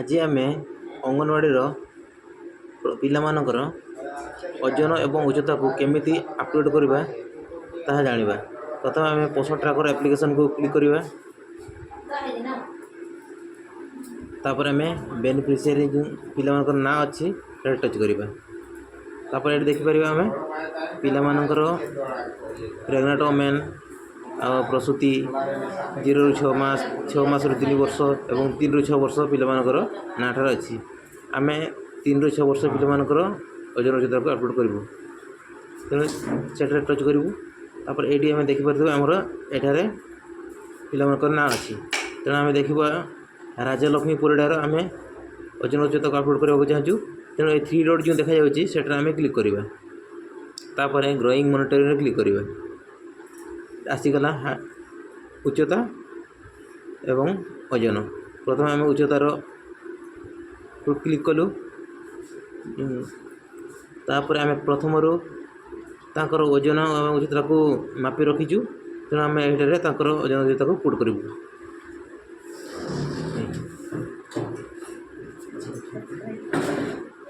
आज आम अंगनवाड़ी पिलामानकर ओजन एवं उच्चता को केमिति अपडेट करवा ताहा जानिबा। प्रथम आम पोषण ट्रैकर एप्लिकेशन को क्लिक करवा। तापर आम बेनिफिशियरी जो पिलामानकर ना अच्छी टच करवा। तापर ये देखिपर आम पिलामानकर प्रेग्नेंट वोमेन प्रसूति 0 ରୁ 6 मास 6 मास ରୁ 3 वर्ष एवं 3 ରୁ 6 वर्ष पिलामानकर नाठार अच्छी आम 3 ରୁ 6 वर्ष पिलामानकर ओजन उच्चता को अपलोड करूँ। तेणु से टच करूँ। तापर ये आम देखिपर आमर एठारे पिलामानकर ना अच्छी। तेणु आम देखा राजलक्ष्मी परिडार आम ओजन उच्चता को अपलोड करने चाहूँ। तेणु ये 3 डॉट जो देखा जाए आम क्लिक करवा। तापर ग्रोइंग मॉनिटरिंग क्लिक करवा। आसीगला उच्चता एवं ओजन। प्रथम आम उच्चतार क्लिक कलु। तापर आम प्रथम ताकर ओजन एवं उच्चता को मापी रखीचु। तेणु आम ये ओजन उच्चता को पुट करूँ।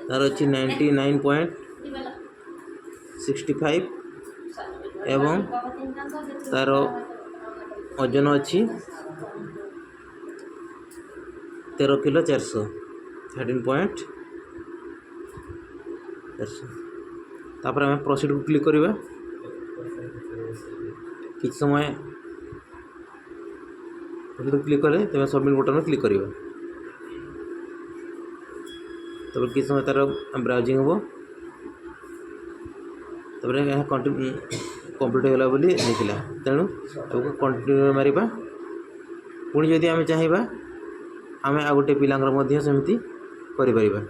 तार अच्छी 99.65 एवं तार ओजन अच्छी 13 किलो 400 13.400। तापर आम प्रोसीड को क्लिक करवा। किछ समय क्लिक करें तब सबमिट बटन में क्लिक करवा। तब किछ समय तार ब्राउजिंग हम। तब कंप्लीट होगा बोली देखला। तेणु कंटिन्यू मारिबा। पुणी जदि आम चाहिए आम आ गोटे पिलांकर सेमती करि परिबा।